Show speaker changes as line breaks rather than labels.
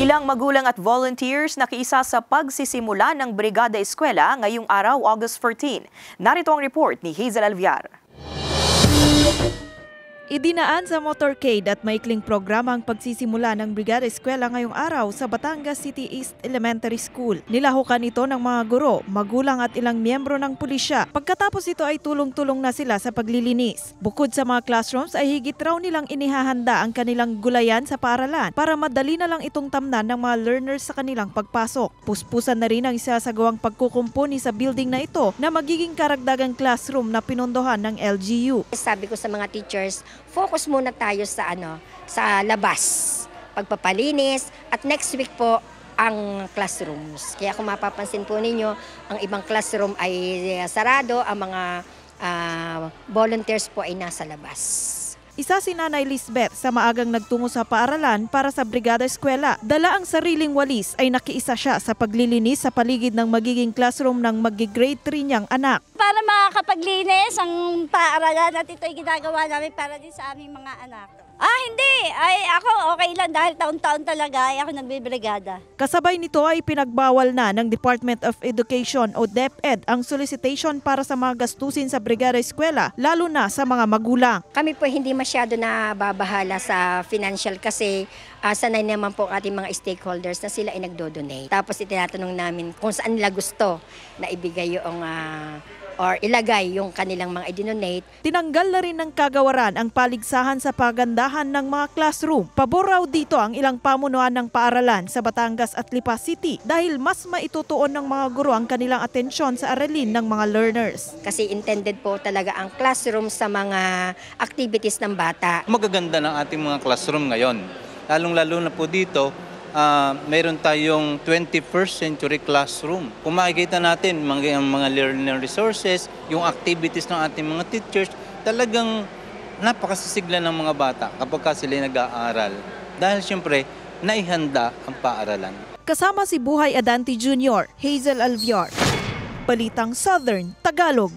Ilang magulang at volunteers nakiisa sa pagsisimula ng Brigada Eskwela ngayong araw, August 14. Narito ang report ni Hazel Alviar.
Idinaan sa motorcade at maikling programa ang pagsisimula ng Brigada Eskwela ngayong araw sa Batangas City East Elementary School. Nilahukan ito ng mga guro, magulang at ilang miyembro ng pulisya. Pagkatapos ito ay tulong-tulong na sila sa paglilinis. Bukod sa mga classrooms ay higit raw nilang inihahanda ang kanilang gulayan sa paaralan para madali na lang itong tamnan ng mga learners sa kanilang pagpasok. Puspusan na rin ang isasagawang pagkukumpuni sa building na ito na magiging karagdagang classroom na pinondohan ng LGU.
Sabi ko sa mga teachers, focus muna tayo sa sa labas, pagpapalinis, at next week po ang classrooms. Kaya kung mapapansin po ninyo, ang ibang classroom ay sarado, ang mga volunteers po ay nasa labas.
Isa si Nanay Lisbeth sa maagang nagtungo sa paaralan para sa Brigada Eskwela. Dala ang sariling walis ay nakiisa siya sa paglilinis sa paligid ng magiging classroom ng mag-grade 3 niyang anak.
Para makakapaglinis ang paaralan at ito ay ginagawa namin para din sa aming mga anak. Hindi. Ako okay lang dahil taon-taon talaga ako nagbibrigada.
Kasabay nito ay pinagbawal na ng Department of Education o DepEd ang solicitation para sa mga gastusin sa Brigada Eskwela, lalo na sa mga magulang.
Kami po hindi masyado na babahala sa financial kasi sanay naman po ating mga stakeholders na sila ay nagdo-donate. Tapos itinatanong namin kung saan nila gusto na ibigay yung or ilagay yung kanilang mga i-donate.
Tinanggal na rin ng kagawaran ang paligsahan sa pagandahan ng mga classroom. Pabor raw dito ang ilang pamunuan ng paaralan sa Batangas at Lipa City dahil mas maitutuon ng mga guro ang kanilang atensyon sa aralin ng mga learners.
Kasi intended po talaga ang classroom sa mga activities ng bata.
Magaganda ng ating mga classroom ngayon. Lalong-lalo na po dito, mayroon tayong 21st century classroom. Kung makikita natin mga learning resources, yung activities ng ating mga teachers, talagang napakasisigla ng mga bata kapag sila nag-aaral. Dahil siyempre, naihanda ang paaralan.
Kasama si Buhay Adanti Jr., Hazel Alviar, Balitang Southern Tagalog.